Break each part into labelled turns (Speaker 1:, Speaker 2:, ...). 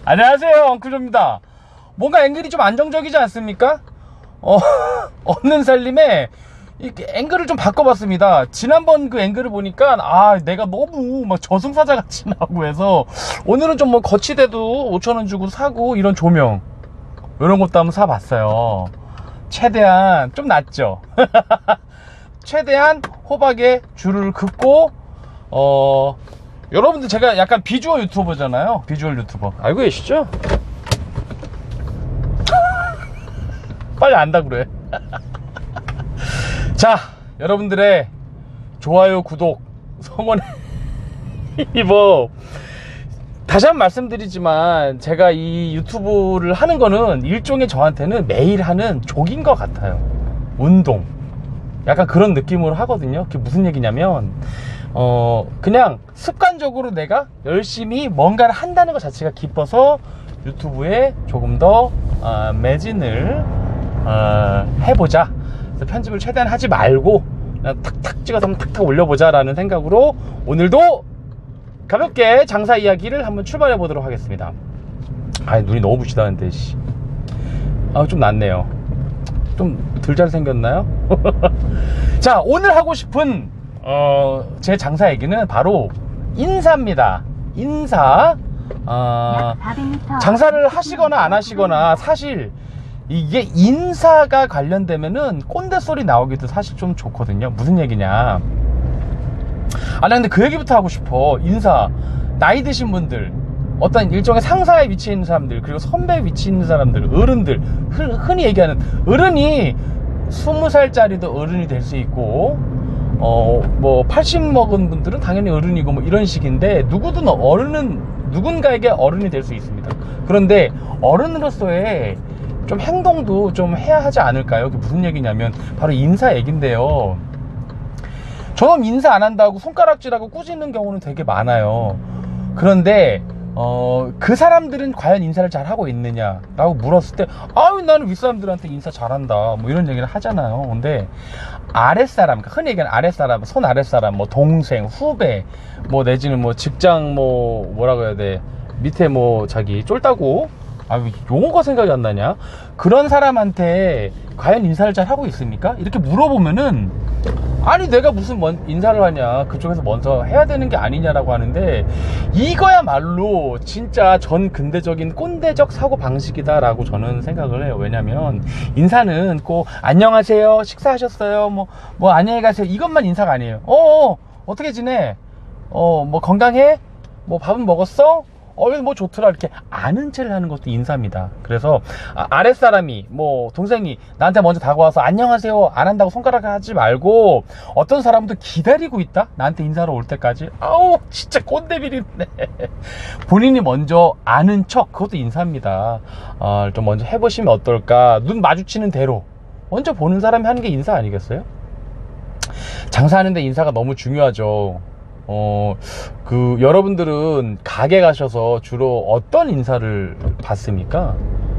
Speaker 1: 안녕하세요, 엉클조입니다. 뭔가 앵글이 좀 안정적이지 않습니까? 없는 살림에 이렇게 앵글을 좀 바꿔봤습니다. 지난번 그 앵글을 보니까 내가 너무 막 저승사자 같이 나오고 해서 오늘은 좀 뭐 거치대도 5,000원 주고 사고 이런 조명 이런 것도 한번 사봤어요. 최대한 좀 낫죠. 최대한 호박에 줄을 긋고 여러분들 제가 약간 비주얼 유튜버잖아요. 비주얼 유튜버 알고 계시죠? 빨리 안다 그래. 자, 여러분들의 좋아요, 구독, 성원에 뭐 다시 한번 말씀드리지만 제가 이 유튜브를 하는 거는 일종의 저한테는 매일 하는 족인 것 같아요. 운동 약간 그런 느낌으로 하거든요. 그게 무슨 얘기냐면 그냥 습관적으로 내가 열심히 뭔가를 한다는 것 자체가 기뻐서 유튜브에 조금 더 매진을 해보자. 그래서 편집을 최대한 하지 말고 그냥 탁탁 찍어서 한번 탁탁 올려보자 라는 생각으로 오늘도 가볍게 장사 이야기를 한번 출발해 보도록 하겠습니다. 눈이 너무 부시다는데 좀 낫네요. 좀 덜 잘생겼나요? 자, 오늘 하고 싶은 제 장사 얘기는 바로 인사입니다. 인사. 장사를 하시거나 안 하시거나 사실 이게 인사가 관련되면은 꼰대 소리 나오기도 사실 좀 좋거든요. 무슨 얘기냐. 근데 그 얘기부터 하고 싶어. 인사. 나이 드신 분들, 어떤 일종의 상사에 위치해 있는 사람들, 그리고 선배에 위치해 있는 사람들, 어른들, 흔히 얘기하는 어른이 20살짜리도 어른이 될 수 있고, 뭐 80 먹은 분들은 당연히 어른이고 뭐 이런 식인데, 누구든 어른은 누군가에게 어른이 될 수 있습니다. 그런데 어른으로서의 좀 행동도 좀 해야 하지 않을까요? 그게 무슨 얘기냐면 바로 인사 얘긴데요. 저는 인사 안 한다고 손가락질하고 꾸짖는 경우는 되게 많아요. 그런데 그 사람들은 과연 인사를 잘 하고 있느냐 라고 물었을 때 나는 윗사람들한테 인사 잘한다 뭐 이런 얘기를 하잖아요. 근데 아랫사람, 흔히 얘기하는 아랫사람, 손 아랫사람, 뭐 동생, 후배, 뭐 내지는 뭐 직장 뭐라고 해야 돼, 밑에 뭐 자기 쫄다고, 용어가 생각이 안 나냐? 그런 사람한테 과연 인사를 잘 하고 있습니까? 이렇게 물어보면은 내가 무슨 인사를 하냐, 그쪽에서 먼저 해야 되는 게 아니냐라고 하는데, 이거야말로 진짜 전 근대적인 꼰대적 사고 방식이다라고 저는 생각을 해요. 왜냐면 인사는 꼭 안녕하세요, 식사하셨어요, 뭐 안녕히 가세요, 이것만 인사가 아니에요. 어떻게 지내? 뭐 건강해? 뭐 밥은 먹었어? 뭐 좋더라, 이렇게 아는 체를 하는 것도 인사입니다. 그래서 아랫사람이, 뭐 동생이 나한테 먼저 다가와서 안녕하세요 안 한다고 손가락을 하지 말고, 어떤 사람도 기다리고 있다, 나한테 인사로 올 때까지. 진짜 꼰대비리네. 본인이 먼저 아는 척, 그것도 인사입니다. 좀 먼저 해보시면 어떨까. 눈 마주치는 대로 먼저 보는 사람이 하는 게 인사 아니겠어요? 장사하는데 인사가 너무 중요하죠. 여러분들은 가게 가셔서 주로 어떤 인사를 받습니까?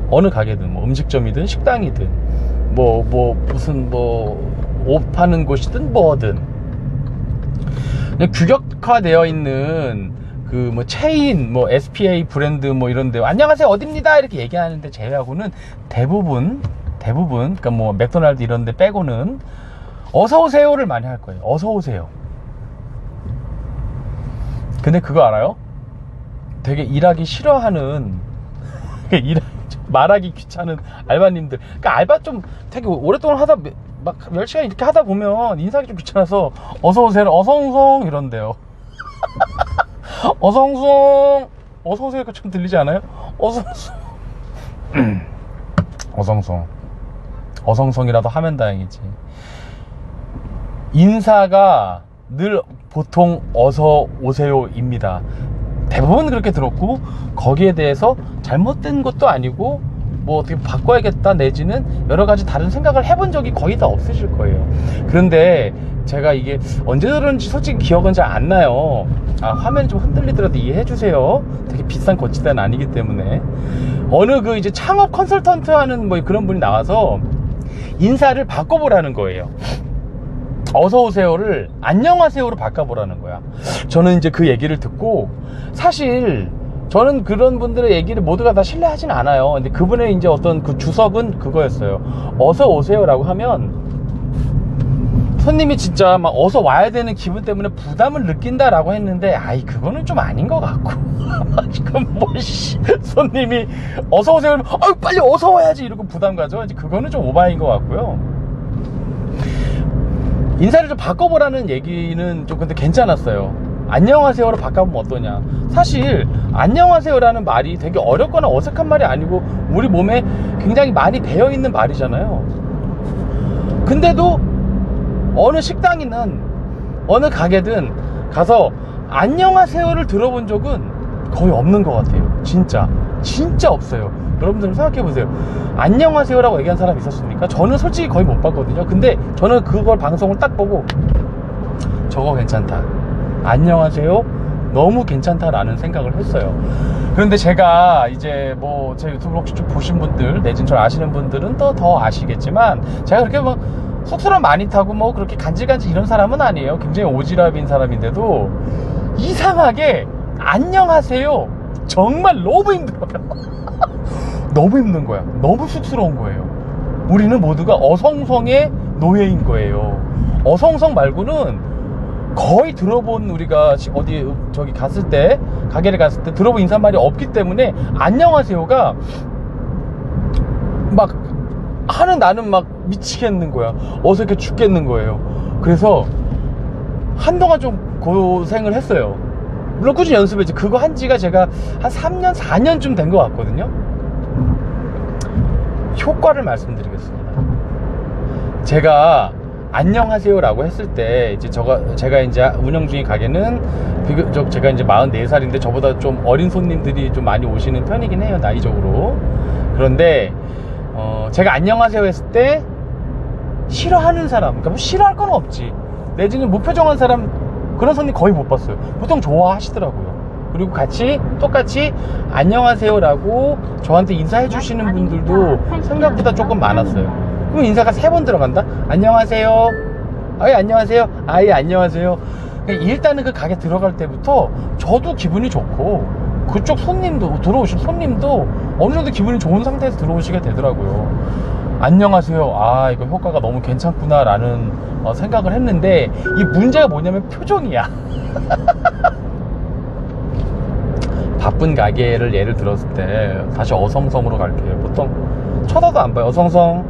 Speaker 1: 어느 가게든, 뭐 음식점이든 식당이든, 무슨 옷 파는 곳이든 뭐든, 그냥 규격화되어 있는 뭐 체인, 뭐 SPA 브랜드 뭐 이런데 안녕하세요 어딥니다 이렇게 얘기하는데 제외하고는 대부분 그러니까 뭐 맥도날드 이런데 빼고는 어서오세요를 많이 할 거예요. 어서오세요. 근데 그거 알아요? 되게 일하기 싫어하는, 말하기 귀찮은 알바님들, 그러니까 알바 좀 되게 오랫동안 하다, 막 10시간 이렇게 하다 보면 인사하기 좀 귀찮아서 어서오세요, 어성성 이런데요. 어성성, 어서오세요가 좀 들리지 않아요? 어성성. 어성성이라도 하면 다행이지. 인사가 늘 보통 어서 오세요입니다. 대부분 그렇게 들었고, 거기에 대해서 잘못된 것도 아니고 뭐 어떻게 바꿔야겠다 내지는 여러 가지 다른 생각을 해본 적이 거의 다 없으실 거예요. 그런데 제가 이게 언제 들었는지 솔직히 기억은 잘 안 나요. 화면이 좀 흔들리더라도 이해해 주세요. 되게 비싼 거치대는 아니기 때문에. 어느 이제 창업 컨설턴트 하는 뭐 그런 분이 나와서 인사를 바꿔보라는 거예요. 어서오세요를 안녕하세요로 바꿔보라는 거야. 저는 이제 그 얘기를 듣고, 사실 저는 그런 분들의 얘기를 모두가 다 신뢰하진 않아요. 근데 그분의 이제 어떤 그 주석은 그거였어요. 어서오세요라고 하면 손님이 진짜 막 어서 와야 되는 기분 때문에 부담을 느낀다라고 했는데, 아이 그거는 좀 아닌 것 같고 지금 손님이 어서 오세요 그러면 빨리 어서 와야지 이러고 부담 가져. 이제 그거는 좀 오바인 것 같고요. 인사를 좀 바꿔보라는 얘기는 좀 근데 괜찮았어요. 안녕하세요로 바꿔보면 어떠냐. 사실 안녕하세요라는 말이 되게 어렵거나 어색한 말이 아니고 우리 몸에 굉장히 많이 배어있는 말이잖아요. 근데도 어느 식당이든 어느 가게든 가서 안녕하세요를 들어본 적은 거의 없는 것 같아요. 진짜 없어요. 여러분들 생각해보세요. 안녕하세요라고 얘기한 사람이 있었습니까? 저는 솔직히 거의 못 봤거든요. 근데 저는 그걸 방송을 딱 보고 저거 괜찮다, 안녕하세요 너무 괜찮다라는 생각을 했어요. 그런데 제가 이제 뭐 제 유튜브 혹시 좀 보신 분들 내지는 저를 아시는 분들은 또 더 아시겠지만, 제가 그렇게 막 속사람 많이 타고 뭐 그렇게 간질간질 이런 사람은 아니에요. 굉장히 오지랖인 사람인데도 이상하게 안녕하세요 정말 너무 힘들어요. 너무 힘든 거야. 너무 쑥스러운 거예요. 우리는 모두가 어성성의 노예인 거예요. 어성성 말고는 거의 들어본, 우리가 어디 저기 갔을 때, 가게를 갔을 때 들어본 인사말이 없기 때문에 안녕하세요가 막 하는 나는 막 미치겠는 거야. 어색해 죽겠는 거예요. 그래서 한동안 좀 고생을 했어요. 물론 꾸준히 연습했지. 그거 한 지가 제가 한 3년 4년쯤 된 것 같거든요. 효과를 말씀드리겠습니다. 제가 안녕하세요라고 했을 때, 이제 제가 이제 운영 중인 가게는 비교적 제가 이제 44살인데 저보다 좀 어린 손님들이 좀 많이 오시는 편이긴 해요, 나이적으로. 그런데 제가 안녕하세요 했을 때 싫어하는 사람, 그러니까 뭐 싫어할 건 없지, 내지는 무표정한 사람, 그런 손님 거의 못 봤어요. 보통 좋아하시더라고요. 그리고 똑같이 안녕하세요라고 저한테 인사해 주시는 분들도 생각보다 조금 많았어요. 그럼 인사가 3번 들어간다? 안녕하세요, 아예 안녕하세요, 아예 안녕하세요. 일단은 그 가게 들어갈 때부터 저도 기분이 좋고 그쪽 들어오신 손님도 어느 정도 기분이 좋은 상태에서 들어오시게 되더라고요. 안녕하세요, 아 이거 효과가 너무 괜찮구나 라는 생각을 했는데, 이 문제가 뭐냐면 표정이야. 바쁜 가게를 예를 들었을 때, 다시 어성성으로 갈게요. 보통 쳐다도 안 봐요. 어성성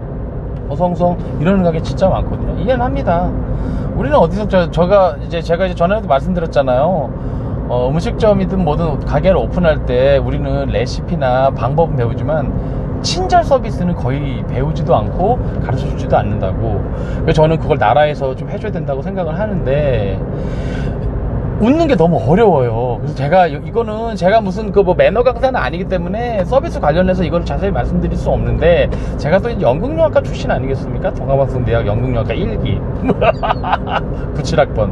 Speaker 1: 이러는 가게 진짜 많거든요. 이해는 합니다. 우리는 어디서 제가 이제 전에도 말씀드렸잖아요. 음식점이든 뭐든 가게를 오픈할 때 우리는 레시피나 방법은 배우지만 친절 서비스는 거의 배우지도 않고 가르쳐주지도 않는다고. 그래서 저는 그걸 나라에서 좀 해줘야 된다고 생각을 하는데, 웃는 게 너무 어려워요. 그래서 이거는 제가 무슨 뭐 매너 강사는 아니기 때문에 서비스 관련해서 이걸 자세히 말씀드릴 수 없는데, 제가 또 연극영화과 출신 아니겠습니까? 동아방송대학 연극영화과 1기 97학번.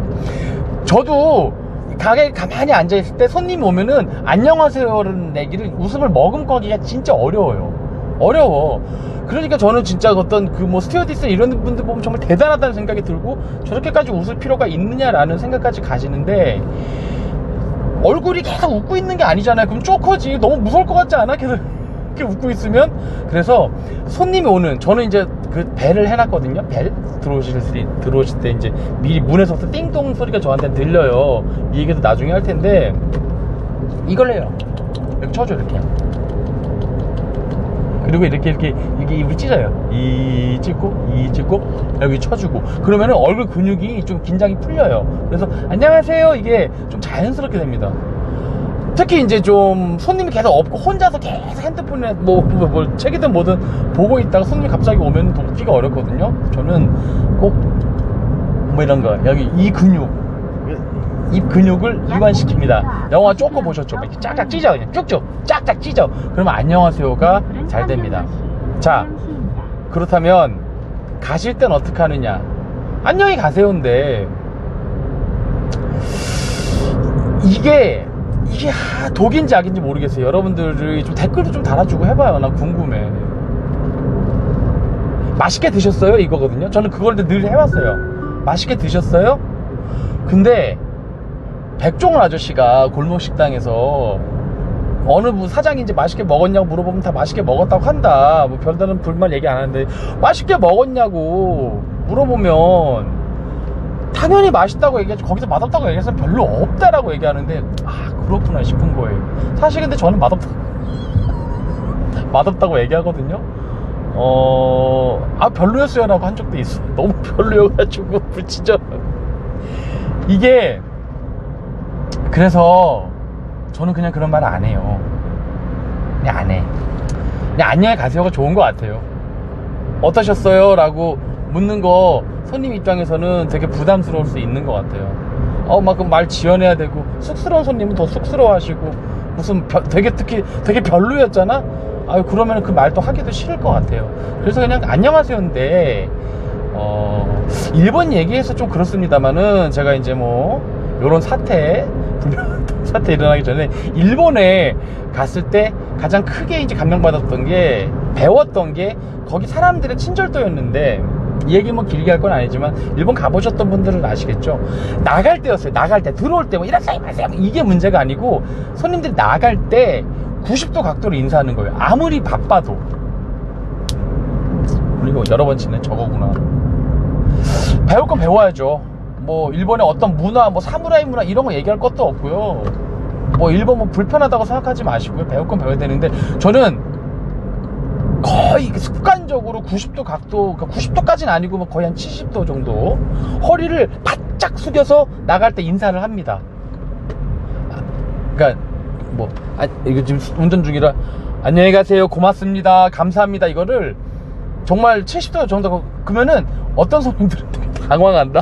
Speaker 1: 저도 가게에 가만히 앉아있을 때 손님이 오면은 안녕하세요라는 얘기를, 웃음을 머금거기가 진짜 어려워. 그러니까 저는 진짜 어떤 뭐 스튜어디스 이런 분들 보면 정말 대단하다는 생각이 들고, 저렇게까지 웃을 필요가 있느냐라는 생각까지 가지는데, 얼굴이 계속 웃고 있는 게 아니잖아요. 그럼 쪼커지. 너무 무서울 것 같지 않아? 계속 이렇게 웃고 있으면. 그래서 손님이 오는, 저는 이제 그 벨을 해놨거든요. 벨 들어오실 때 이제 미리 문에서부터 띵동 소리가 저한테 들려요. 이 얘기도 나중에 할 텐데, 이걸 해요. 이렇게 쳐줘, 이렇게. 그리고 이렇게 입을 찢어요. 이 찍고 여기 쳐주고, 그러면은 얼굴 근육이 좀 긴장이 풀려요. 그래서 안녕하세요 이게 좀 자연스럽게 됩니다. 특히 이제 좀 손님이 계속 없고 혼자서 계속 핸드폰에 뭘 책이든 뭐든 보고 있다가 손님이 갑자기 오면 또 웃기가 어렵거든요. 저는 꼭 뭐 이런 거, 여기 이 근육, 입 근육을 이완시킵니다. 영화 쪼꼬 보셨죠? 이렇게 쫙쫙 찢어, 그냥 쭉쭉 쫙쫙 찢어. 그러면 안녕하세요가 잘 됩니다. 자, 그렇다면 가실 땐 어떻게 하느냐? 안녕히 가세요인데, 이게 독인지 악인지 모르겠어요. 여러분들이 좀 댓글도 좀 달아주고 해봐요. 나 궁금해. 맛있게 드셨어요? 이거거든요. 저는 그걸 늘 해왔어요. 맛있게 드셨어요? 근데 백종원 아저씨가 골목 식당에서 어느 사장인지 맛있게 먹었냐고 물어보면 다 맛있게 먹었다고 한다. 뭐 별다른 불만 얘기 안 하는데 맛있게 먹었냐고 물어보면 당연히 맛있다고 얘기하지, 거기서 맛없다고 얘기해서 별로 없다라고 얘기하는데, 아 그렇구나 싶은 거예요. 사실 근데 저는 맛없다고 얘기하거든요. 별로였어요 라고 한 적도 있어요. 너무 별로여가지고 불친절하고. 이게 그래서 저는 그냥 그런 말 안 해요. 그냥 안 해. 그냥 안녕히 가세요가 좋은 것 같아요. 어떠셨어요? 라고 묻는 거 손님 입장에서는 되게 부담스러울 수 있는 것 같아요. 막 그 말 지어내야 되고, 쑥스러운 손님은 더 쑥스러워하시고, 무슨 특히 되게 별로였잖아? 그러면 그 말도 하기도 싫을 것 같아요. 그래서 그냥 안녕하세요인데, 일본 얘기해서 좀 그렇습니다만은, 제가 이제 뭐 요런 사태 일어나기 전에 일본에 갔을 때 가장 크게 이제 감명받았던 게, 배웠던 게 거기 사람들의 친절도였는데, 이 얘기 뭐 길게 할 건 아니지만 일본 가보셨던 분들은 아시겠죠. 나갈 때였어요. 나갈 때, 들어올 때 뭐 이라사이 마세요 이게 문제가 아니고, 손님들이 나갈 때 90도 각도로 인사하는 거예요. 아무리 바빠도. 그리고 여러 번 치네, 저거구나. 배울 건 배워야죠. 뭐 일본의 어떤 문화, 뭐 사무라이 문화 이런 거 얘기할 것도 없고요. 뭐 일본 뭐 불편하다고 생각하지 마시고요. 배울 건 배워야 되는데, 저는 거의 습관적으로 90도 각도, 그러니까 90도까지는 아니고 뭐 거의 한 70도 정도 허리를 바짝 숙여서 나갈 때 인사를 합니다. 그러니까 뭐 이거 지금 운전 중이라 안녕히 가세요, 고맙습니다, 감사합니다, 이거를 정말 70도 정도, 그러면은 어떤 손님들은 되게 당황한다.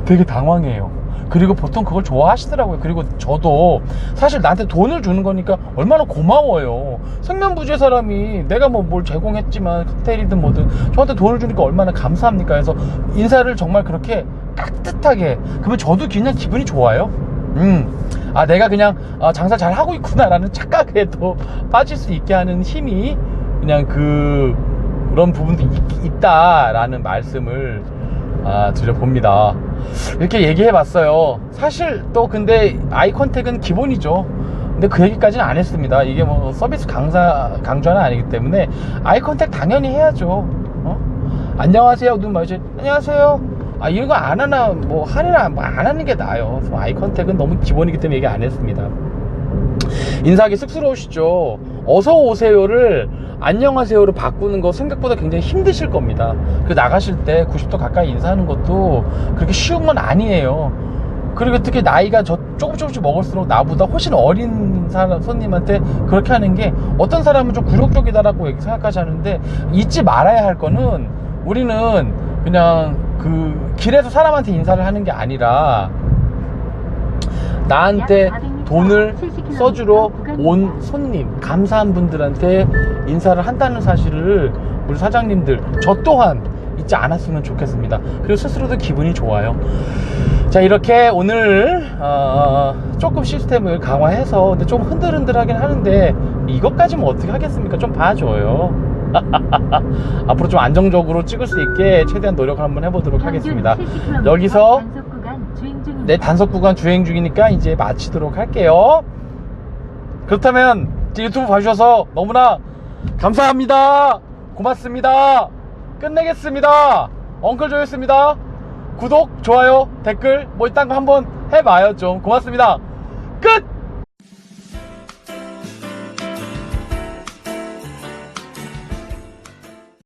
Speaker 1: 되게 당황해요. 그리고 보통 그걸 좋아하시더라고요. 그리고 저도 사실 나한테 돈을 주는 거니까 얼마나 고마워요. 생면부지의 사람이 내가 뭐 뭘 제공했지만 칵테일이든 뭐든 저한테 돈을 주니까 얼마나 감사합니까. 해서 인사를 정말 그렇게 깍듯하게, 그러면 저도 그냥 기분이 좋아요. 내가 그냥 장사 잘 하고 있구나 라는 착각에도 빠질 수 있게 하는 힘이 그냥 그런 부분도 있다라는 말씀을 드려봅니다. 이렇게 얘기해봤어요. 사실 또 근데 아이 컨택은 기본이죠. 근데 그 얘기까지는 안 했습니다. 이게 뭐 서비스 강조는 아니기 때문에 아이 컨택 당연히 해야죠. 안녕하세요 눈 마주치, 안녕하세요. 이런 거 안 하나, 뭐 하나 뭐 안 하는 게 나아요. 아이 컨택은 너무 기본이기 때문에 얘기 안 했습니다. 인사하기 쑥스러우시죠? 어서 오세요를 안녕하세요로 바꾸는 거 생각보다 굉장히 힘드실 겁니다. 그 나가실 때 90도 가까이 인사하는 것도 그렇게 쉬운 건 아니에요. 그리고 특히 나이가 조금씩 먹을수록 나보다 훨씬 어린 손님한테 그렇게 하는 게, 어떤 사람은 좀 굴욕적이다라고 생각하시는데, 잊지 말아야 할 거는, 우리는 그냥 그 길에서 사람한테 인사를 하는 게 아니라 나한테 돈을 써주러 온 손님, 감사한 분들한테 인사를 한다는 사실을 우리 사장님들, 저 또한 잊지 않았으면 좋겠습니다. 그리고 스스로도 기분이 좋아요. 자, 이렇게 오늘 조금 시스템을 강화해서, 근데 좀 흔들흔들하긴 하는데 이것까지는 어떻게 하겠습니까? 좀 봐줘요. 앞으로 좀 안정적으로 찍을 수 있게 최대한 노력을 한번 해보도록 하겠습니다. 여기서 네, 단속 구간 주행 중이니까 이제 마치도록 할게요. 그렇다면 유튜브 봐주셔서 너무나 감사합니다. 고맙습니다. 끝내겠습니다. 엉클조였습니다. 구독, 좋아요, 댓글 뭐 이딴 거 한번 해봐요. 좀 고맙습니다. 끝!